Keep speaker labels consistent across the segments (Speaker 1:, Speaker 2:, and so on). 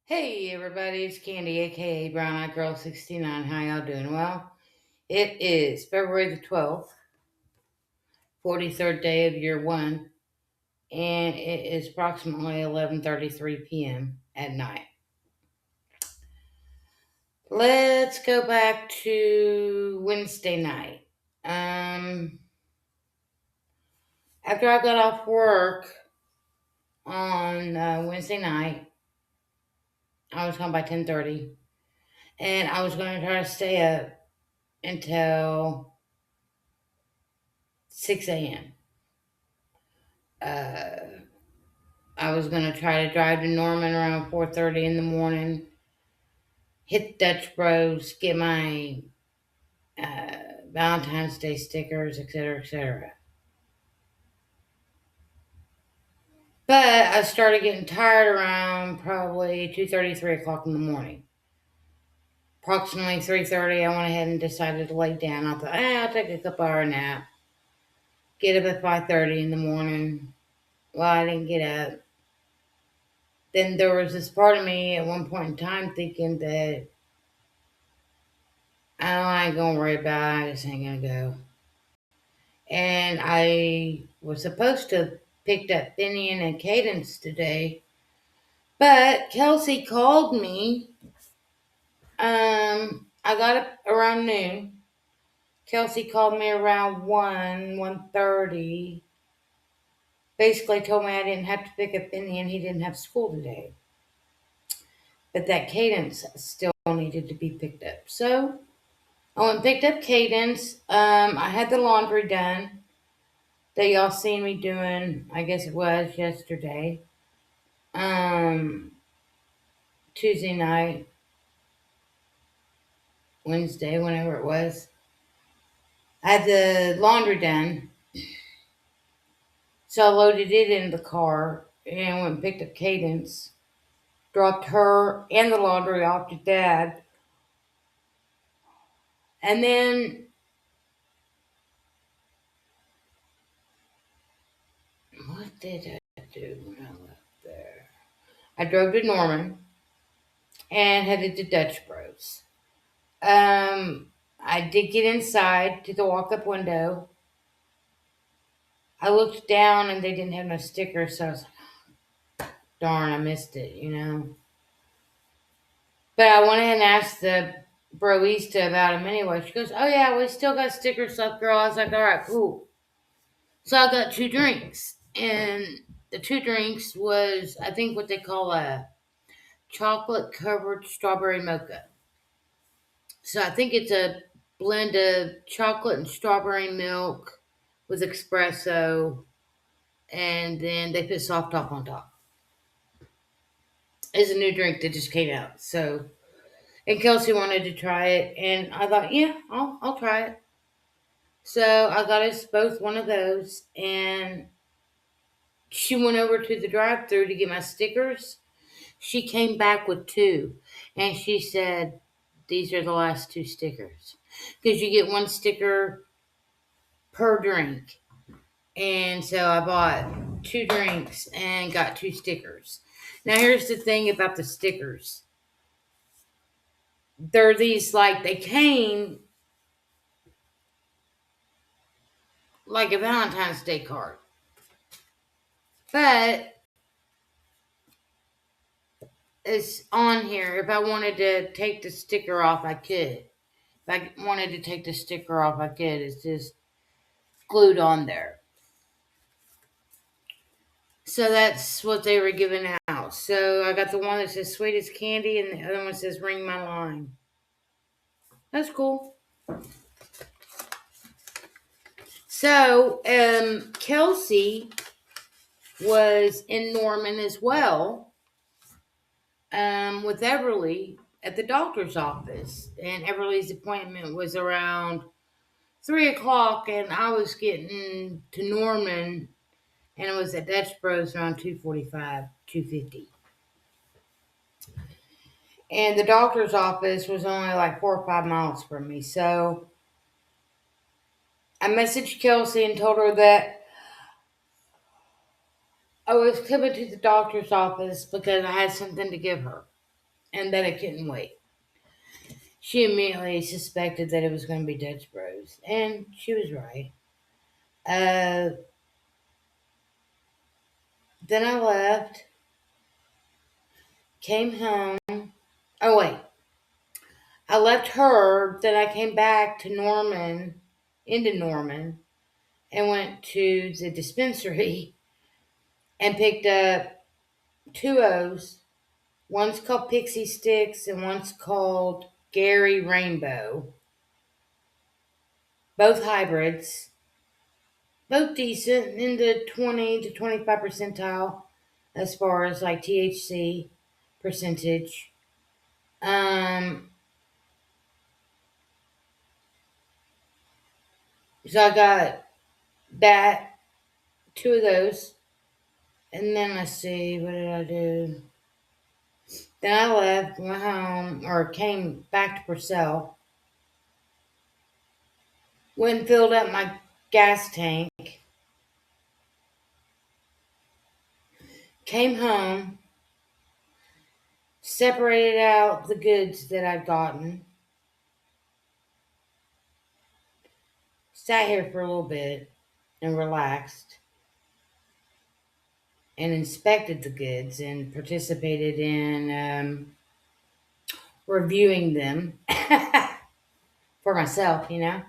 Speaker 1: Hey everybody, it's Candy, aka Brown Eyed Girl 69. How y'all doing? Well, it is February the 12th, 43rd day of year one, and it is approximately 11:33 p.m. at night. Let's go back to Wednesday night. After I got off work on Wednesday night, I was home by 10:30, and I was going to try to stay up until 6 a.m. Uh, I was gonna try to drive to Norman around 4:30 in the morning, hit Dutch Bros, get my Valentine's Day stickers, etc., etc. But I started getting tired around probably 2:30, 3 o'clock in the morning. Approximately 3:30, I went ahead and decided to lay down. I thought, I'll take a couple hour nap. Get up at 5:30 in the morning. Well, I didn't get up. Then there was this part of me at one point in time thinking that I ain't gonna worry about it. I just ain't gonna go. And I was supposed to have picked up Finian and Cadence today, but Kelsey called me. I got up around noon. Kelsey called me around 1:30. Basically told me I didn't have to pick up Finian. He didn't have school today. But that Cadence still needed to be picked up. So I went and picked up Cadence. I had the laundry done that y'all seen me doing, I guess it was yesterday. Um, Tuesday night, Wednesday, whenever it was. I had the laundry done. So I loaded it in the car and went and picked up Cadence. Dropped her and the laundry off to Dad. And then, what did I do when I left there? I drove to Norman and headed to Dutch Bros. I did get inside to the walk up window. I looked down and they didn't have no stickers, so I was like, darn, I missed it. But I went ahead and asked the broista about them anyway. She goes, oh yeah, we still got stickers left, girl. I was like, all right, cool. So I got two drinks. And the two drinks was, I think, what they call a chocolate covered strawberry mocha. So I think it's a blend of chocolate and strawberry milk with espresso, and then they put soft top on top. It's a new drink that just came out. So, and Kelsey wanted to try it, and I thought, yeah, I'll try it. So I got us both one of those, and she went over to the drive-through to get my stickers. She came back with two, and she said, "These are the last two stickers, because you get one sticker per drink." And so I bought two drinks and got two stickers. Now here's the thing about the stickers. They're these like they came like a Valentine's Day card. But it's on here. If I wanted to take the sticker off, I could. If I wanted to take the sticker off, I could. It's just glued on there. So that's what they were giving out. So I got the one that says sweet as candy, and the other one says ring my line. That's cool. So Kelsey was in Norman as well, with Everly at the doctor's office, and Everly's appointment was around 3 o'clock, and I was getting to Norman, and it was at Dutch Bros around 2:45, 2:50. And the doctor's office was only like 4 or 5 miles from me. So I messaged Kelsey and told her that I was coming to the doctor's office because I had something to give her. and that it couldn't wait. She immediately suspected that it was going to be Dutch Bros, and she was right. Uh, then I left, came home. Oh, wait. I left her, then I came back to into Norman, and went to the dispensary and picked up two O's. One's called Pixie Sticks and one's called Gary Rainbow. Both hybrids. Both decent in the 20 to 25 percentile as far as like THC percentage. Um, so I got that, two of those. And then let's see, what did I do? Then I left, went home, or came back to Purcell. Went and filled up my gas tank. Came home, separated out the goods that I'd gotten. Sat here for a little bit and relaxed and inspected the goods and participated in reviewing them for myself, Had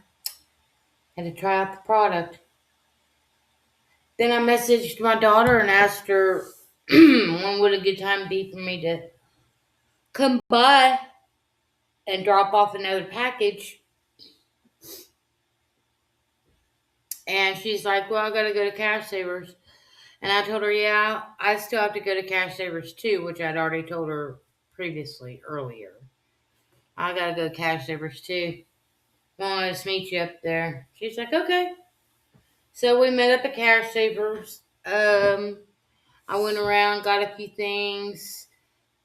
Speaker 1: to try out the product. Then I messaged my daughter and asked her when would a good time be for me to come by and drop off another package. And she's like, well, I gotta go to Cash Savers. And I told her, yeah, I still have to go to Cash Savers too, which I'd already told her previously, earlier. I gotta go to Cash Savers too. Want us to meet you up there. She's like, okay. So we met up at Cash Savers. I went around, got a few things,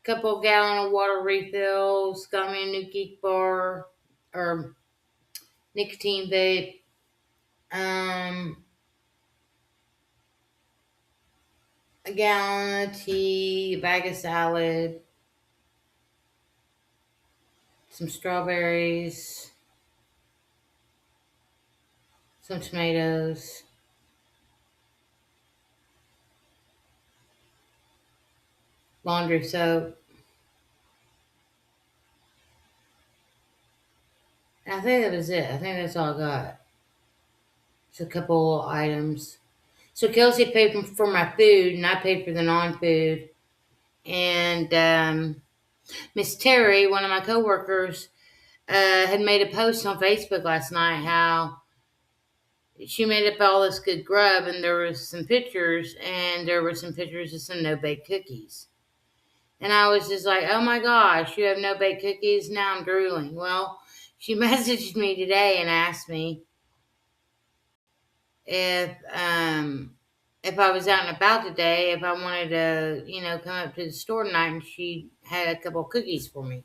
Speaker 1: couple gallon of water refills, got me a new geek bar or nicotine vape. A gallon of tea, a bag of salad, some strawberries, some tomatoes, laundry soap. And I think that was it. I think that's all I got. Just a couple items. So Kelsey paid for my food, and I paid for the non-food. And Miss Terry, one of my coworkers, had made a post on Facebook last night how she made up all this good grub, and there was some pictures, and there were some pictures of some no-bake cookies. And I was just like, oh my gosh, you have no-bake cookies? Now I'm drooling. Well, she messaged me today and asked me if if I was out and about today, if I wanted to, come up to the store tonight, and she had a couple of cookies for me.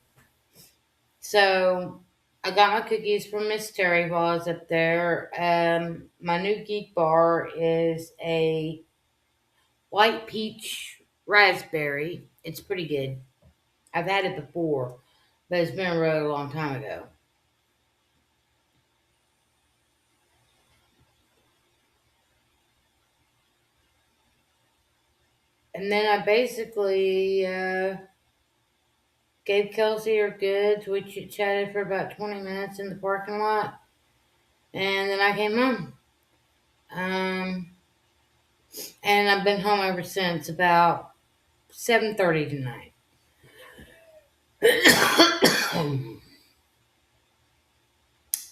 Speaker 1: So I got my cookies from Miss Terry while I was up there. My new geek bar is a white peach raspberry. It's pretty good. I've had it before, but it's been a really long time ago. And then I basically gave Kelsey her goods. We chatted for about 20 minutes in the parking lot. And then I came home. Um, and I've been home ever since about 7:30 tonight.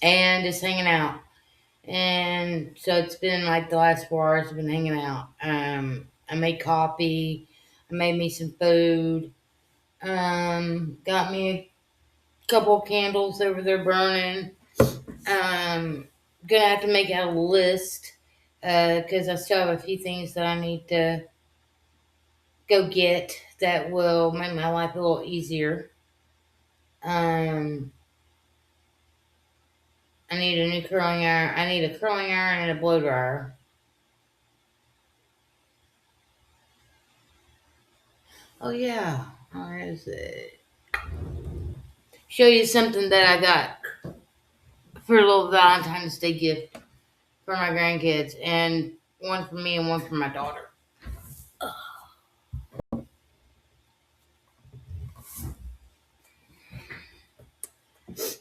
Speaker 1: And just hanging out. And so it's been like the last 4 hours I've been hanging out. I made coffee. I made me some food. Got me a couple candles over there burning. Gonna have to make out a list because I still have a few things that I need to go get that will make my life a little easier. Um, I need a new curling iron. I need a curling iron and a blow dryer. Oh yeah, where is it? show you something that I got for a little Valentine's Day gift for my grandkids, and one for me and one for my daughter.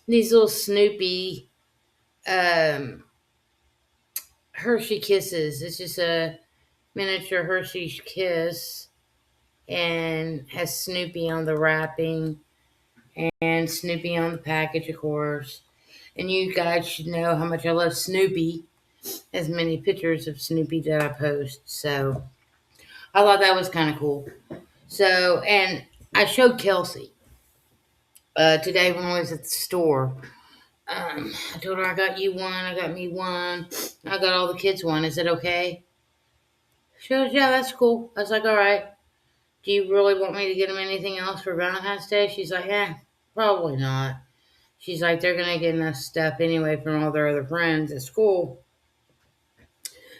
Speaker 1: These little Snoopy um, Hershey Kisses. It's just a miniature Hershey's Kiss and has Snoopy on the wrapping and Snoopy on the package, of course. And you guys should know how much I love Snoopy. As many pictures of Snoopy that I post. So I thought that was kind of cool. So, and I showed Kelsey today when I was at the store. I told her I got you one, I got me one, I got all the kids one. Is it okay? She goes, yeah, that's cool. I was like, all right. Do you really want me to get them anything else for Valentine's Day? She's like, probably not. She's like, they're going to get enough stuff anyway from all their other friends at school.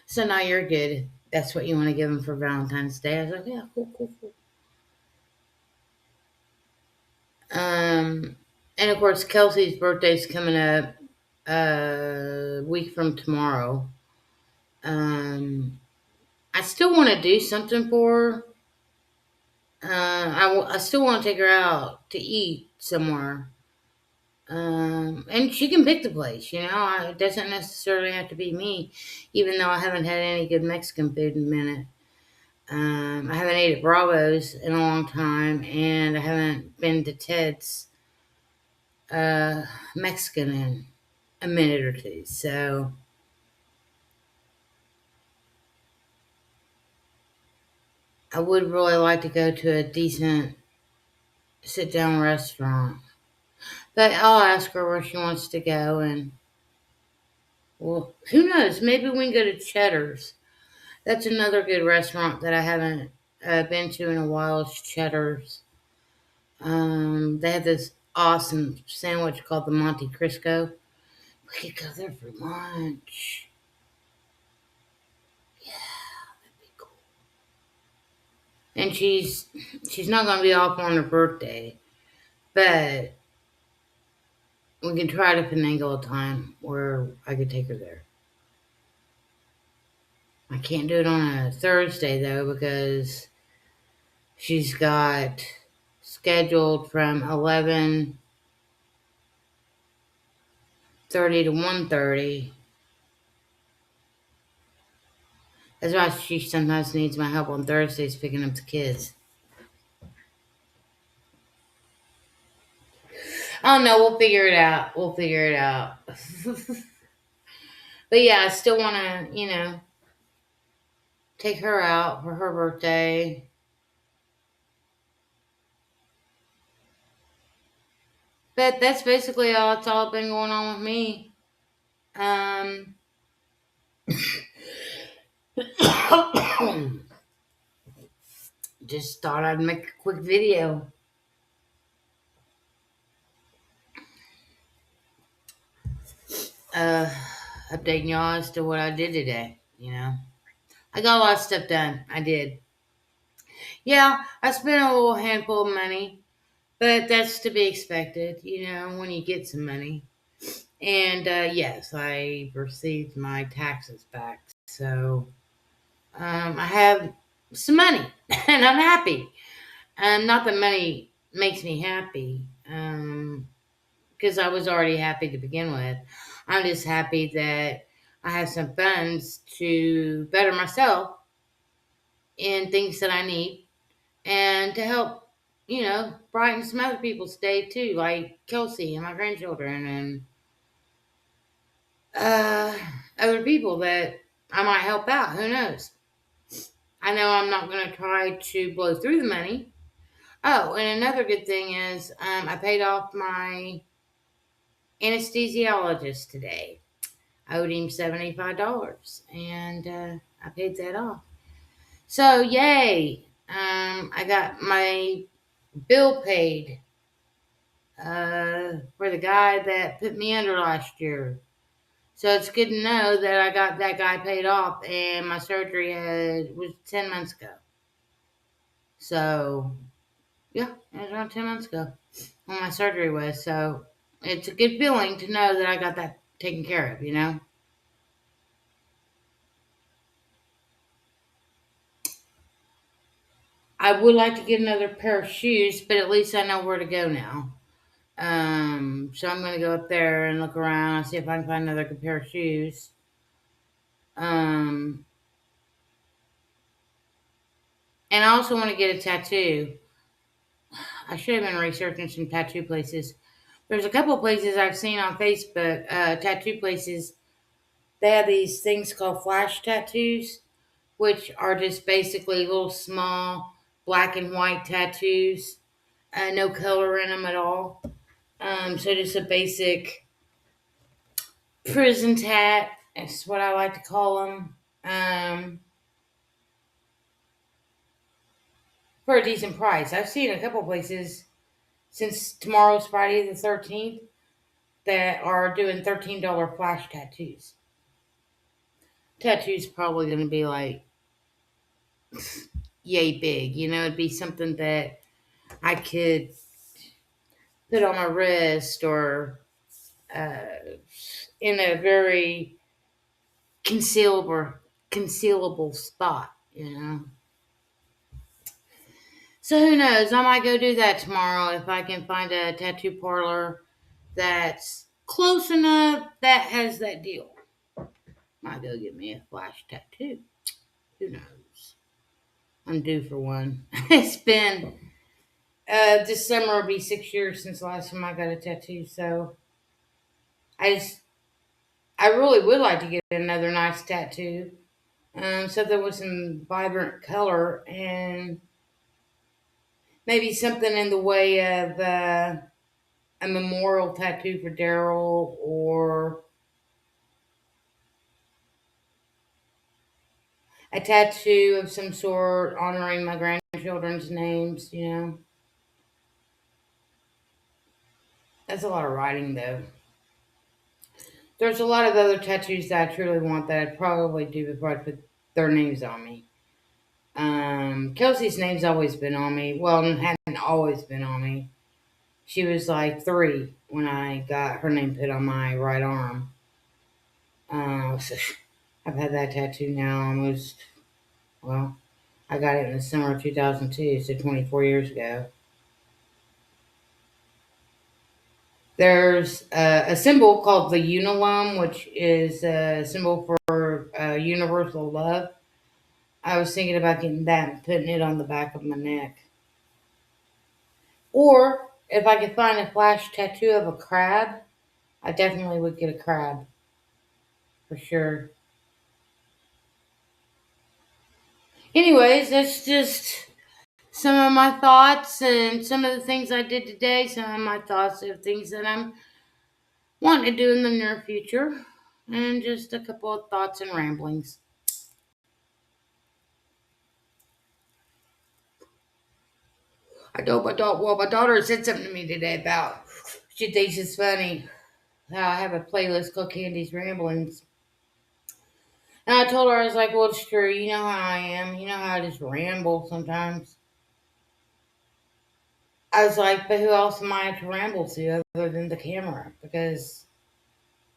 Speaker 1: So now you're good. That's what you want to give them for Valentine's Day. I was like, yeah, cool, cool, cool. Um, and of course, Kelsey's birthday's coming up a week from tomorrow. Um, I still want to do something for her. I still want to take her out to eat somewhere. And she can pick the place, it doesn't necessarily have to be me, even though I haven't had any good Mexican food in a minute. I haven't ate at Bravo's in a long time, and I haven't been to Ted's Mexican in a minute or two. So I would really like to go to a decent sit down restaurant. But I'll ask her where she wants to go, and well, who knows? Maybe we can go to Cheddar's. That's another good restaurant that I haven't been to in a while. Is Cheddar's. They have this awesome sandwich called the Monte Cristo. We could go there for lunch. That'd be cool. And she's not gonna be off on her birthday, but we can try to finagle a time where I could take her there. I can't do it on a Thursday though because she's got scheduled from 11:30 to 1:30. That's why she sometimes needs my help on Thursdays picking up the kids. I don't know. We'll figure it out. We'll figure it out. But yeah, I still want to, take her out for her birthday. But that's basically all. It's all been going on with me. Um, just thought I'd make a quick video. Uh, Updating y'all as to what I did today. I got a lot of stuff done. I did. Yeah, I spent a little handful of money, but that's to be expected, when you get some money. And yes, I received my taxes back. So I have some money and I'm happy. Not that money makes me happy, because I was already happy to begin with. I'm just happy that I have some funds to better myself in things that I need and to help, brighten some other people's day too, like Kelsey and my grandchildren and uh, other people that I might help out. Who knows? I know I'm not going to try to blow through the money. Oh, and another good thing is I paid off my anesthesiologist today. I owed him $75, and I paid that off. So, yay! I got my bill paid for the guy that put me under last year. So it's good to know that I got that guy paid off, and my surgery was 10 months ago. So Yeah, it was around 10 months ago when my surgery was. So it's a good feeling to know that I got that taken care of, you know? I would like to get another pair of shoes, but at least I know where to go now. So I'm going to go up there and look around and see if I can find another good pair of shoes. Um, and I also want to get a tattoo. I should have been researching some tattoo places. There's a couple places I've seen on Facebook, tattoo places. They have these things called flash tattoos, which are just basically little small black and white tattoos, no color in them at all. So just a basic prison tat. That's what I like to call them. For a decent price. I've seen a couple places since tomorrow's Friday the 13th that are doing $13 flash tattoos. Tattoo's probably going to be like yay big. You know, it'd be something that I could put on my wrist or uh, in a very concealable concealable spot. You know. So who knows? I might go do that tomorrow if I can find a tattoo parlor that's close enough that has that deal. Might go get me a flash tattoo. Who knows? I'm due for one. It's been this summer will be 6 years since the last time I got a tattoo. So I just I really would like to get another nice tattoo. Something with some vibrant color and maybe something in the way of a memorial tattoo for Daryl or a tattoo of some sort honoring my grandchildren's names. You know, that's a lot of writing though. There's a lot of other tattoos that I truly want that I'd probably do before I put their names on me. Kelsey's name's always been on me. Well, hadn't always been on me. She was like 3 when I got her name put on my right arm. So I've had that tattoo now almost, well, I got it in the summer of 2002, so 24 years ago. There's a symbol called the unilum, which is a symbol for universal love. I was thinking about getting that and putting it on the back of my neck. Or if I could find a flash tattoo of a crab, I definitely would get a crab for sure. Anyways, that's just some of my thoughts and some of the things I did today, some of my thoughts of things that I'm wanting to do in the near future, and just a couple of thoughts and ramblings. I know my daughter said something to me today about she thinks it's funny how I have a playlist called Candy's Ramblings. And I told her, I was like, well, it's true. You know how I am. You know how I just ramble sometimes. I was like, but who else am I to ramble to other than the camera? Because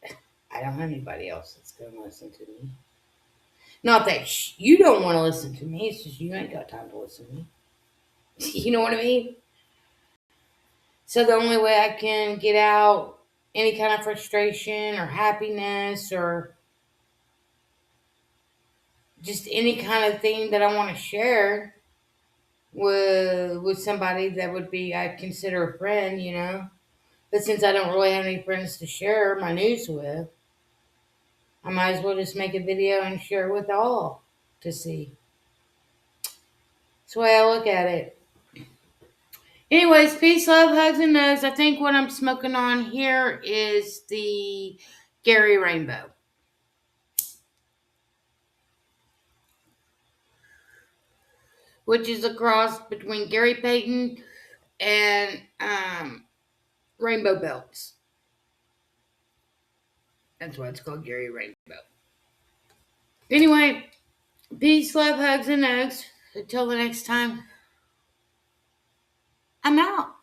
Speaker 1: I don't have anybody else that's going to listen to me. Not that you don't want to listen to me. It's just you ain't got time to listen to me. You know what I mean? So the only way I can get out any kind of frustration or happiness or just any kind of thing that I want to share with somebody that would be I consider a friend, you know. But since I don't really have any friends to share my news with, I might as well just make a video and share it with all to see. That's the way I look at it. Anyways, peace, love, hugs, and nugs. I think what I'm smoking on here is the Gary Rainbow, which is a cross between Gary Payton and Rainbow Belts. That's why it's called Gary Rainbow. Anyway, peace, love, hugs, and nugs. Until the next time. I'm out.